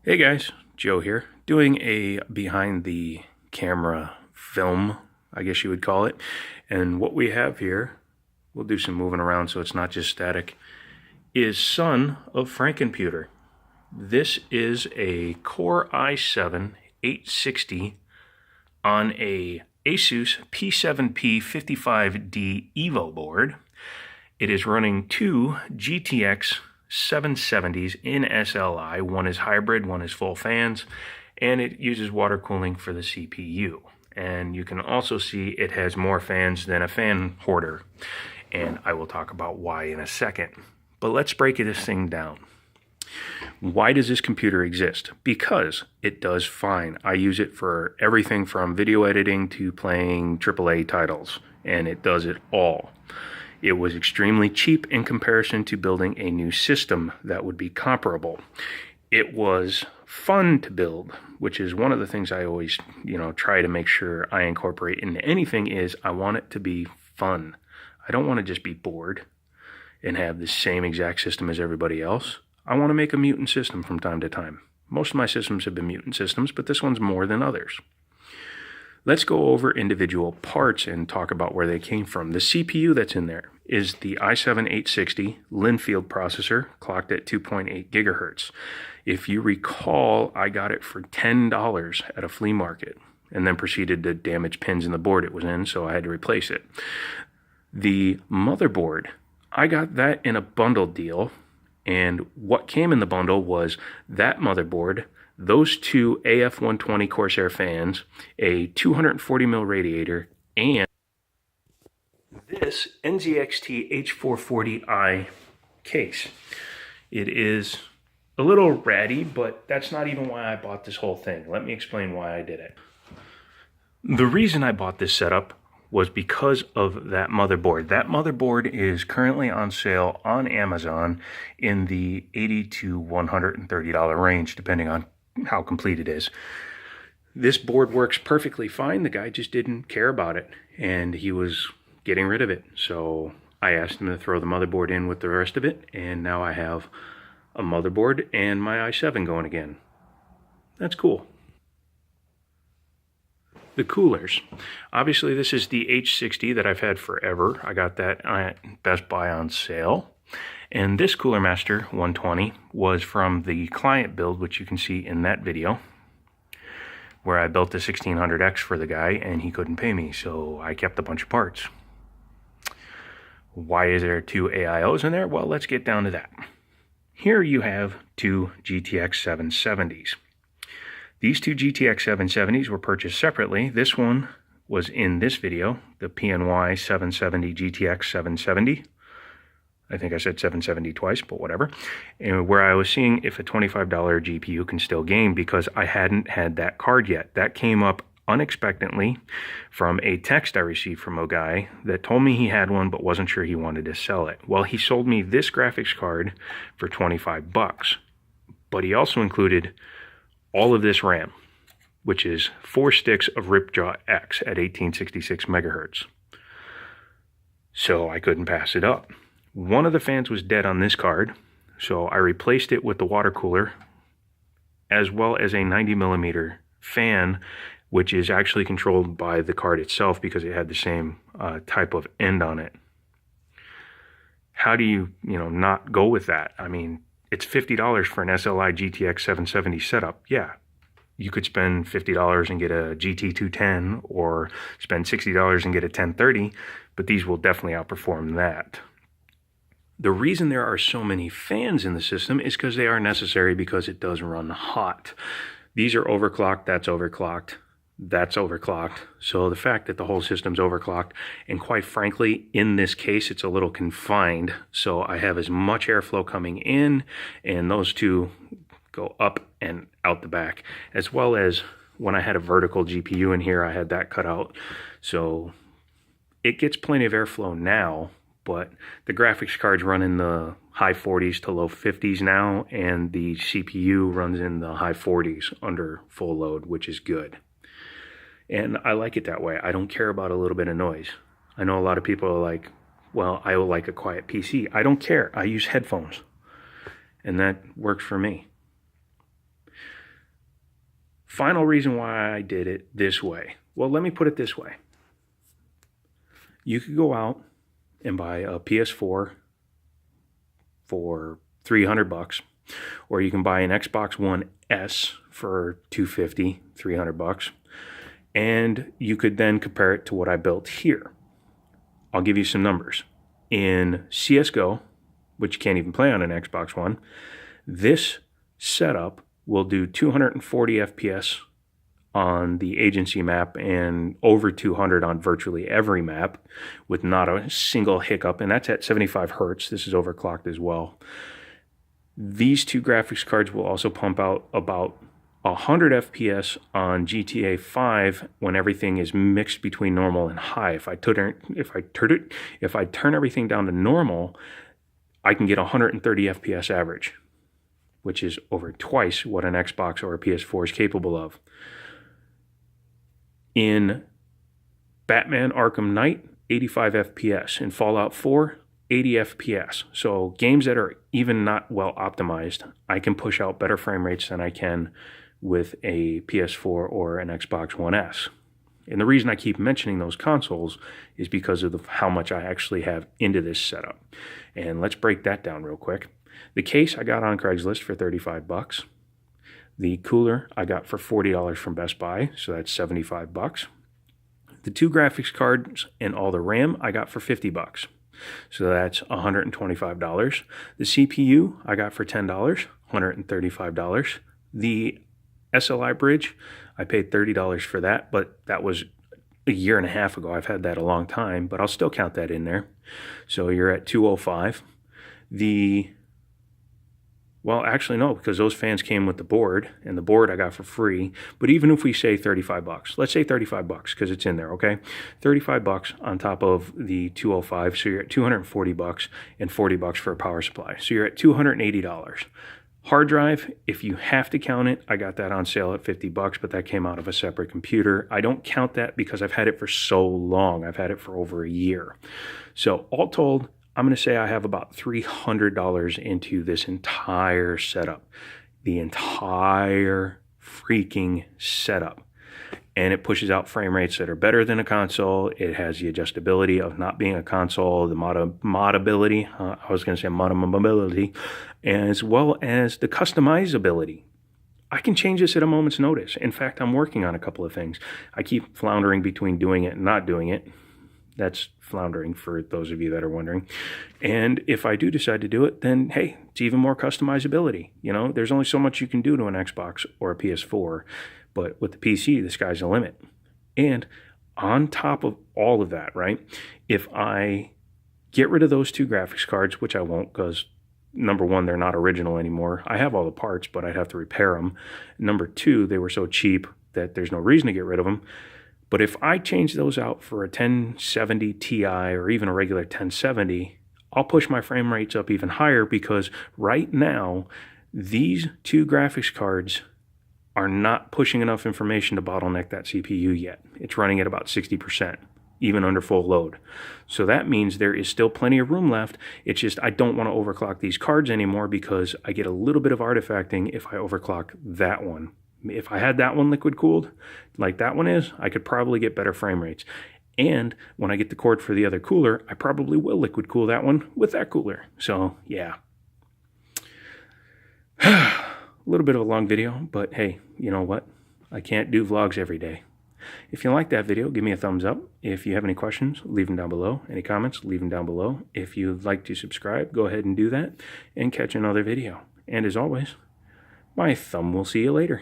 Hey guys, Joe here, doing a behind the camera film, I guess you would call it. And what we have here, we'll do some moving around so it's not just static, is Son of Frankenputer. This is a Core i7 860 on a Asus P7P55D Evo board. It is running two GTX 770s in SLI. One is hybrid, one is full fans, and it uses water cooling for the CPU. And you can also see it has more fans than a fan hoarder, and I will talk about why in a second. But let's break this thing down. Why does this computer exist? Because it does fine. I use it for everything from video editing to playing AAA titles, and it does it all. It was extremely cheap in comparison to building a new system that would be comparable. It was fun to build, which is one of the things I always, try to make sure I incorporate into anything is I want it to be fun. I don't want to just be bored and have the same exact system as everybody else. I want to make a mutant system from time to time. Most of my systems have been mutant systems, but this one's more than others. Let's go over individual parts and talk about where they came from. The CPU that's in there is the i7 860 Linfield processor, clocked at 2.8 gigahertz. If you recall, I got it for $10 at a flea market and then proceeded to damage pins in the board it was in, so I had to replace it. The motherboard, I got that in a bundle deal, and what came in the bundle was that motherboard, those two AF120 Corsair fans, a 240mm radiator, and this NZXT H440i case. It is a little ratty, but that's not even why I bought this whole thing. Let me explain why I did it. The reason I bought this setup was because of that motherboard. That motherboard is currently on sale on Amazon in the $80 to $130 range, depending on how complete it is. This board works perfectly fine. The guy just didn't care about it, and he was getting rid of it. So I asked him to throw the motherboard in with the rest of it, and now I have a motherboard and my i7 going again. That's cool. The coolers. Obviously, this is the H60 that I've had forever. I got that at Best Buy on sale. And this Cooler Master 120 was from the client build, which you can see in that video, where I built the 1600X for the guy and he couldn't pay me, so I kept a bunch of parts. Why is there two AIOs in there? Well, let's get down to that. Here you have two GTX 770s. These two GTX 770s were purchased separately. This one was in this video, the PNY 770 GTX 770. I think I said 770 twice, but whatever. And where I was seeing if a $25 GPU can still game, because I hadn't had that card yet. That came up unexpectedly from a text I received from a guy that told me he had one but wasn't sure he wanted to sell it. Well, he sold me this graphics card for 25 bucks, but he also included all of this RAM, which is 4 sticks of Ripjaw X at 1866 megahertz. So I couldn't pass it up. One of the fans was dead on this card, so I replaced it with the water cooler, as well as a 90mm fan, which is actually controlled by the card itself because it had the same type of end on it. How do you, not go with that? I mean, it's $50 for an SLI GTX 770 setup. Yeah, you could spend $50 and get a GT210 or spend $60 and get a 1030, but these will definitely outperform that. The reason there are so many fans in the system is because they are necessary because it does run hot. These are overclocked, that's overclocked, that's overclocked. So the fact that the whole system's overclocked, and quite frankly, in this case, it's a little confined. So I have as much airflow coming in, and those two go up and out the back. As well as when I had a vertical GPU in here, I had that cut out. So it gets plenty of airflow now, but the graphics cards run in the high 40s to low 50s now, and the CPU runs in the high 40s under full load, which is good. And I like it that way. I don't care about a little bit of noise. I know a lot of people are like, well, I would like a quiet PC. I don't care. I use headphones, and that works for me. Final reason why I did it this way. Well, let me put it this way. You could go out and buy a PS4 for $300, or you can buy an Xbox One S for $250, $300, and you could then compare it to what I built here. I'll give you some numbers. In CSGO, which you can't even play on an Xbox One, this setup will do 240 FPS on the agency map and over 200 on virtually every map with not a single hiccup, and that's at 75 hertz. This is overclocked as well. These two graphics cards will also pump out about 100 FPS on GTA 5 when everything is mixed between normal and high. If I turn everything down to normal, I can get 130 FPS average, which is over twice what an Xbox or a PS4 is capable of. In Batman Arkham Knight, 85 FPS. In Fallout 4, 80 FPS. So games that are even not well optimized, I can push out better frame rates than I can with a PS4 or an Xbox One S. And the reason I keep mentioning those consoles is because of how much I actually have into this setup. And let's break that down real quick. The case I got on Craigslist for $35. The cooler I got for $40 from Best Buy, so that's $75. The two graphics cards and all the RAM I got for $50. So that's $125. The CPU I got for $10, $135. The SLI bridge, I paid $30 for that, but that was a year and a half ago. I've had that a long time, but I'll still count that in there. So you're at $205. Well, actually, no, because those fans came with the board, and the board I got for free. But even if we say $35, let's say $35 because it's in there, okay? $35 on top of the $205, so you're at $240 and $40 for a power supply. So you're at $280. Hard drive, if you have to count it, I got that on sale at $50, but that came out of a separate computer. I don't count that because I've had it for so long. I've had it for over a year. So all told, I'm going to say I have about $300 into this entire setup. The entire freaking setup. And it pushes out frame rates that are better than a console. It has the adjustability of not being a console, the modability, modability, as well as the customizability. I can change this at a moment's notice. In fact, I'm working on a couple of things. I keep floundering between doing it and not doing it. That's floundering for those of you that are wondering. And if I do decide to do it, then hey, it's even more customizability. You know, there's only so much you can do to an Xbox or a PS4, but with the PC, the sky's the limit. And on top of all of that, right, if I get rid of those two graphics cards, which I won't because number one, they're not original anymore. I have all the parts, but I'd have to repair them. Number two, they were so cheap that there's no reason to get rid of them. But if I change those out for a 1070 Ti or even a regular 1070, I'll push my frame rates up even higher because right now, these two graphics cards are not pushing enough information to bottleneck that CPU yet. It's running at about 60%, even under full load. So that means there is still plenty of room left. It's just I don't want to overclock these cards anymore because I get a little bit of artifacting if I overclock that one. If I had that one liquid cooled, like that one is, I could probably get better frame rates. And when I get the cord for the other cooler, I probably will liquid cool that one with that cooler. So yeah. A little bit of a long video, but hey, you know what? I can't do vlogs every day. If you like that video, give me a thumbs up. If you have any questions, leave them down below. Any comments, leave them down below. If you'd like to subscribe, go ahead and do that and catch another video. And as always, my thumb will see you later.